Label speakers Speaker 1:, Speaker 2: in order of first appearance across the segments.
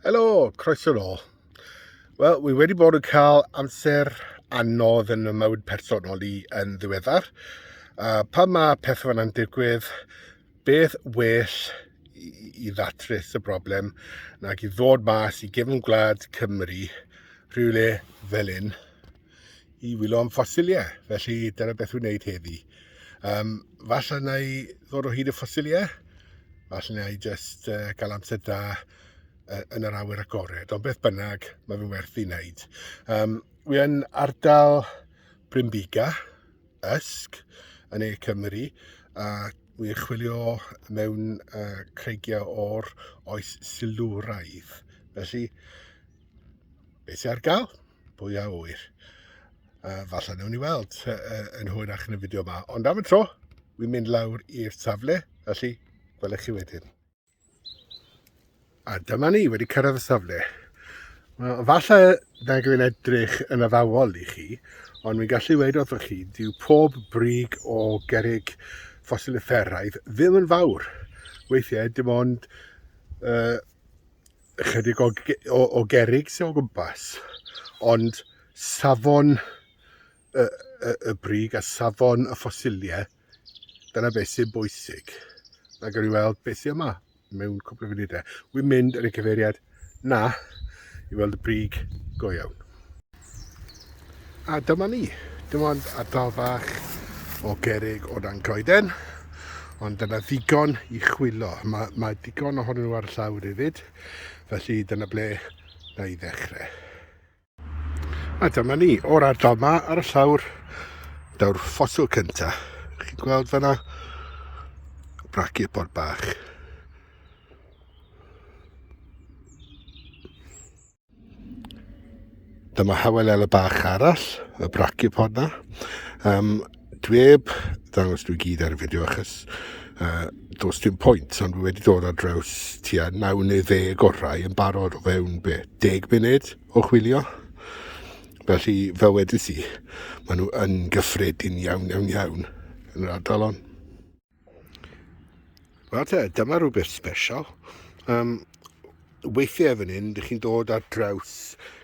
Speaker 1: Helo, croeso nôl. Wel, wi wedi bod yn cael amser anodd yn y mywyd personol i yn ddiweddar. Pan mae pethau fanna'n digwydd, beth well i ddatrys y broblem nag i ddod mas i gefn gwlad Cymru rhywle fel un i wylo am ffosiliau. Felly dyna beth wy'n wneud heddi. Falle na i ddod o hyd y ffosiliau, falle na i just cael amser da yn yr awyr agored, ond beth bynnag, mae fe'n werth i wneud. Wi yn ardal Brynbuga, ysg, yn ei Cymru, a wi'n chwilio mewn creigiau o'r oes Silwraidd. Felly, beth sy'n ar gael? Pwy a wyr. Falle newn ni weld yn hwyrach yn y fideo yma. Ond am y tro, wi'n mynd lawr i'r safle, felly gwelwch chi wedyn. A dyma ni wedi cyrraedd y safle. Falle nag yw'n edrych yn addawol i chi, ond mi'n gallu dweud wrthoch chi, dyw pob brig o gerrig ffosiliau ddim yn fawr. Weithiau, dim ond chydig o gerrig sy'n o gwmpas, ond safon y brig a safon y ffosiliau, dyna beth sy'n bwysig. Na gawn ni weld beth sy'n yma mewn cwpl o funudau. Wy'n mynd yn y cyfeiriad na i weld y brig go iawn. A dyma ni, dim ond ardal fach o gerrig o dan coeden, ond dyna ddigon i chwilo. Mae digon ohonyn nhw ar y llawr hefyd, felly dyna ble na i ddechrau. A dyma ni, o'r ardal yma ar y llawr, daw'r ffosil cyntaf. Chi'n gweld fanna? Brachypod bach. Dyma hawelel y bach arall, y brachypod na. Dwi heb ddangos dwi gyd ar y fideo achos does dim pwynt, ond dwi wedi dod ar draws tua 9 neu 10 orau yn barod o fewn 10 munud o chwilio. Felly fel wedys i, maen nhw yn gyffredin iawn yn yr ardal hon. Wel te, dyma rhywbeth special. Weithiau fan hyn, ydych chi'n dod ar draws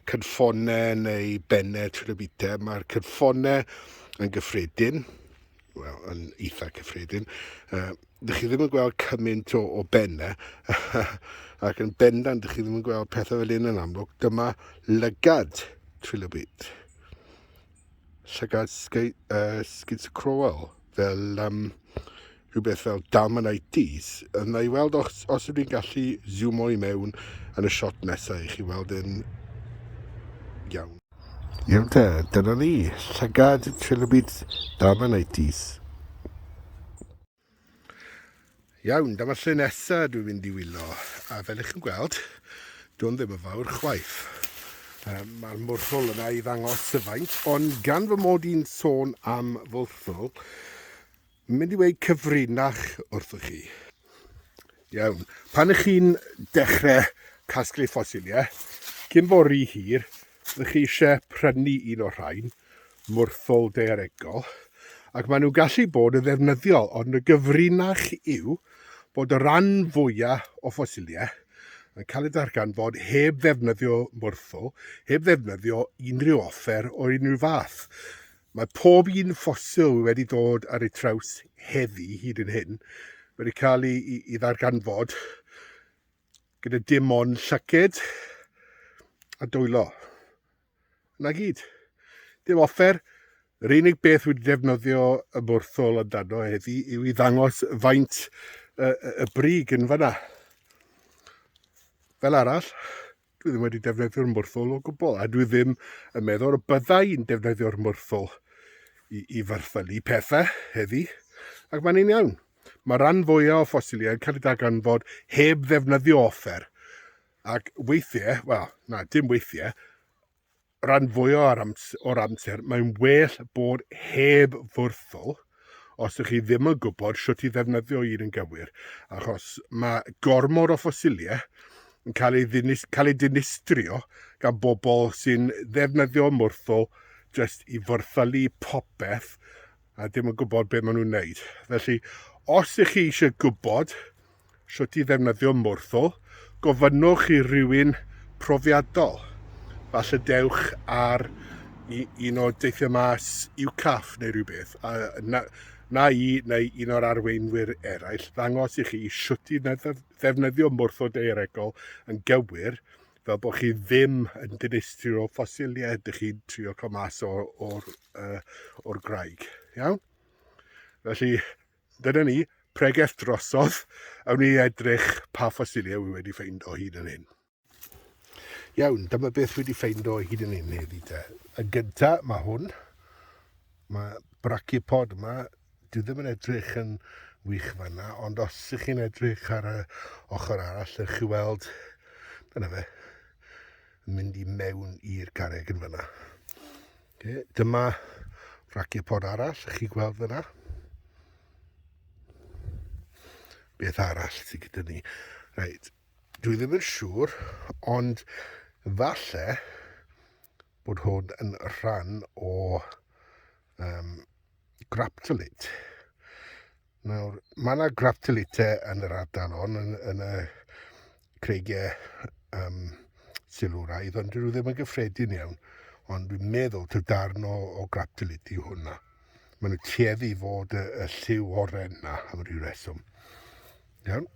Speaker 1: cynffonau neu bennau trilobitau. Mae'r cynffonau yn gyffredin, wel, yn eitha gyffredin. Ydych chi ddim yn gweld cymaint o bennau, ac yn bendant ydych chi ddim yn gweld pethau fel un yn amlwg. Dyma lygad trilobit. Llygad schizocrowal, fel rhywbeth fel damonites. Yna i weld os ydych chi'n gallu zoomo i mewn yn y shot nesaf i chi weld yn iawn. Iawn te, dyna ni, llygad trilobit damonites. Iawn, dyma lle nesaf dwi'n mynd i wylo, a fel ych chi'n gweld, dwi'n ddim yn fawr chwaith. Mae'r mwrthol yna i ddangos y faint, ond gan fy mod i'n sôn am fwrthol, mynd i weid cyfrinach wrthoch chi. Iawn, pan ych chi'n dechrau casglu ffosiliau, cyn fori hir, ydych chi eisiau prynu un o'r rhain, mwrthol daearegol, ac maen nhw gallu bod yn ddefnyddiol, ond y gyfrinach yw bod y ran fwyaf o ffosiliau yn cael ei darganfod heb ddefnyddio mwrthol, heb ddefnyddio unrhyw offer o unrhyw fath. Mae pob un ffosil wedi dod ar ei traws heddi hyd yn hyn, wedi cael ei ddarganfod gyda dim ond llyced a dwylo. Na gyd. Dim offer. Yr unig beth wedi defnyddio y mwrthol amdano heddi yw i ddangos faint y brig yn fyna. Fel arall, dwi ddim wedi defnyddio'r mwrthol o gwbl, a dwi ddim yn meddwl y byddai'n defnyddio'r mwrthol i fyrthylu pethau heddi, ac mae'n un iawn. Mae ran fwyaf o ffosiliau yn cael ei darganfod heb ddefnyddio offer, ac weithiau, wel, na, dim weithiau, ran fwyaf o'r amser, mae'n well bod heb fwrthol, os ydych chi ddim yn gwybod sut i ddefnyddio un yn gywir, achos mae gormod o ffosiliau yn cael ei dinistrio gan bobl sy'n ddefnyddio mwrthol jyst i fyrthylu popeth a dim yn gwybod beth maen nhw'n wneud. Felly, os ych chi eisiau gwybod sut i ddefnyddio mwrthol, gofynnwch i rywun profiadol. Falle dewch ar un o deithio mas i'w caff neu rhywbeth. Na i neu un o'r arweinwyr eraill ddangos i chi sut i ddefnyddio mwrthod eiregol yn gywir, fel bod chi ddim yn dinistrio ffosiliau ydych chi'n trio cael mas o'r graig. Iawn? Felly, dyna ni, pregaeth drosodd, awn ni edrych pa ffosiliau wi wedi ffeindo hyd yn hyn. Iawn, dyma beth wedi ffeindo hyd yn hyn heddi te. Y gyntaf, mae hwn. Mae brachipod yma. Dwi ddim yn edrych yn wych fanna, ond os ych chi'n edrych ar y ochr arall, ych chi weld, dyna fe, yn mynd i mewn i'r garreg yn fanna. Dyma brachipod arall, ych chi gweld fanna. Beth arall sydd gyda ni? Reit, dwi ddim yn siŵr, ond falle bod hwn yn rhan o graptolite. Nawr, mae yna graptolite yn yr ardal hon, yn y creigiau Silwraidd, ond dwi ddim yn gyffredin iawn. Ond dwi'n meddwl taw darn o graptolite yw hwnna. Maen nhw tueddu i fod y lliw oren na am ryw reswm. Iawn.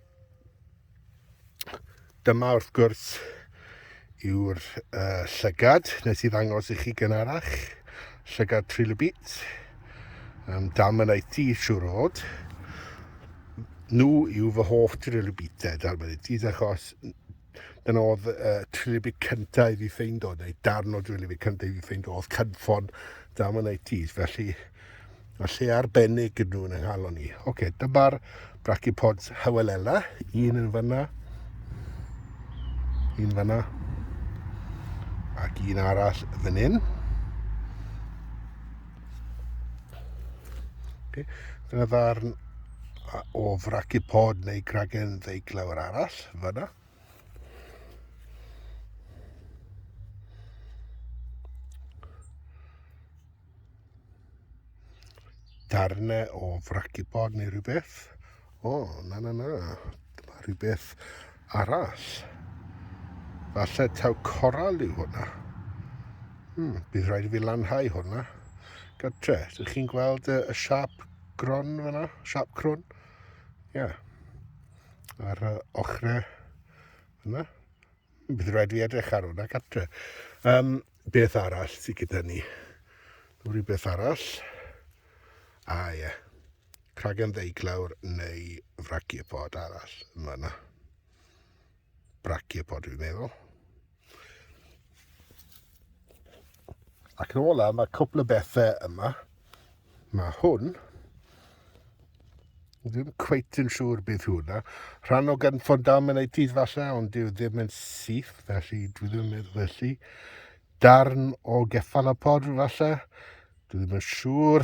Speaker 1: Dyma wrth gwrs yw'r llygad, nes i ddangos i chi gynharach. Llygad trilobit. Dalmanaetau siwr o fod. Nhw yw fy hoff trilobitau, dalmanaetau, achos dyna oedd trilobit cyntaf i fi ffeindo, neu darn o trilobit cyntaf i fi ffeindo, oedd cynffon dalmanaetau, felly mae lle arbennig yn nhw yn ynghalon ni. Dyma'r brachipods Hywelella, un yn fanna, ac un arall fan hyn. Dyna ddarn o frachipod neu gragen ddeiglawr arall, fanna. Darnau o frachipod neu rhywbeth. Na. Dyma rhywbeth arall. Falle taw coral yw hwnna. Bydd rhaid i fi lanhau hwnna. Gadre, ydych chi'n gweld y siap gron fanna? Siap crwn? Ia. Ar ochrau fanna. Bydd rhaid i fi edrych ar hwnna, gadre. Beth arall sydd gyda ni? Rhywbeth arall. Ie. Cragen ddeiglawr neu frachipod arall yn fanna. Brachipod dwi'n meddwl. Ac yn ola, mae cwpl o bethau yma. Mae hwn. Dwi'n cweit yn siŵr beth hwnna. Rhan o gynffon dalmanaetau falle, ond dyw ddim yn syth, felly dwi ddim yn meddwl felly. Darn o geffalopod falle. Dwi ddim yn siŵr.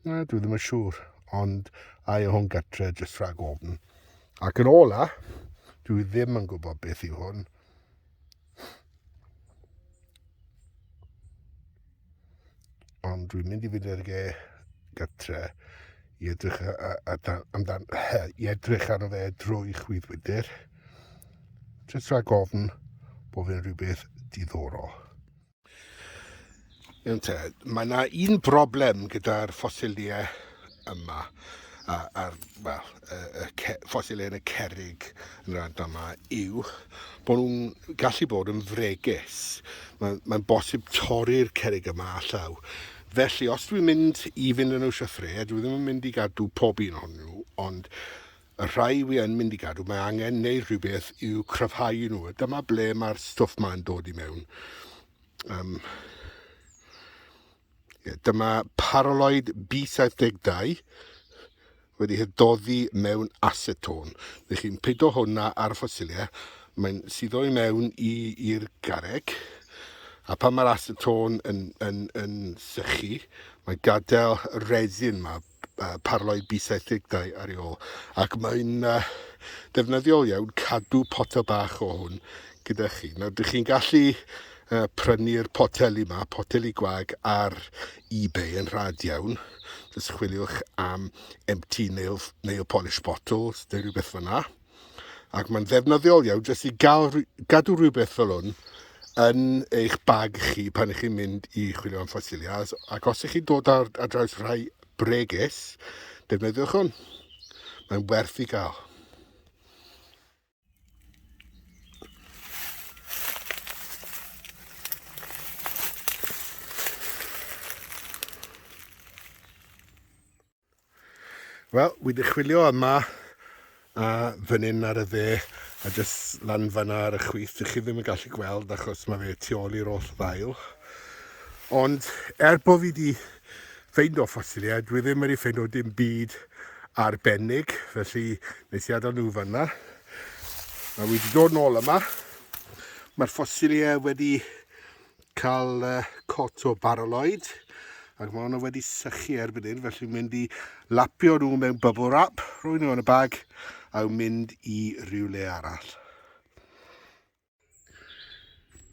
Speaker 1: Dwi ddim yn siŵr, ond ai o hwn gytre jyst rhag ofn. Ac yn ola, dwi ddim yn gwybod beth yw hwn. Ond dwi'n mynd i fynd i'r gytre i edrych arno fe drwy chwyddwydr. Jyst rhag ofn bod fe'n rhywbeth diddorol. Mae yna un broblem gyda'r ffosiliau yma, ffosiliau yn y cerrig yn yr ardal yma, yw bod nhw'n gallu bod yn fregus. Mae'n bosib torri'r cerrig yma a llaw. Felly, os dwi'n mynd i fynd yn nhw llythre, dwi ddim yn mynd i gadw pob un ohonyn nhw, ond y rhai wi yn mynd i gadw, mae angen neud rhywbeth i'w cryfhau nhw. Dyma ble mae'r stwff ma'n dod i mewn. Dyma paraloid B72 wedi hydoddi mewn acetôn. Felly chi'n peido hwnna ar y ffosiliau. Mae'n suddo i mewn i'r garreg. A pan mae'r acetôn yn sychu, mae gadael resin yma, paraloid B72 ar ei ôl. Ac mae'n ddefnyddiol iawn cadw potel bach o hwn gyda chi. Nawr, ydych chi'n gallu prynu'r poteli yma, poteli gwag ar eBay yn rhad iawn. Just chwiliwch am empty nail polish bottles, neu rhywbeth fyna. Ac mae'n ddefnyddiol iawn jyst i gadw rhywbeth fel hwn yn eich bag chi pan ych chi'n mynd i chwilio am ffosiliau. Ac os ych chi'n dod ar draws rhai bregus, defnyddiwch hwn. Mae'n werth i gael. Wel, wedi chwilio yma a fan hyn ar y dde a jyst lan fan'na ar y chwith. Dych chi ddim yn gallu gweld achos mae fe tu ôl i'r holl ddail. Ond bod fi wedi ffeindio ffosiliau, dwi ddim wedi ffeindio dim byd arbennig, felly nes i adael nhw fan'na. A wedi dod nôl yma. Mae'r ffosiliau wedi cael cot o baroloid. Ac mae hwnna wedi sychu erbyn hyn, felly mynd i lapio nhw mewn bubble wrap, rhoi nhw yn y bag, a mynd i rywle arall.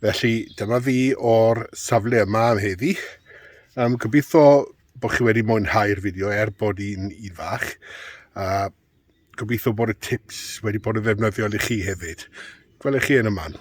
Speaker 1: Felly dyma fi o'r safle yma am heddi. Gobeithio bod chi wedi mwynhau'r fideo bod hi'n fach. Gobeithio bod y tips wedi bod yn ddefnyddiol i chi hefyd. Gwelwch chi yn y man.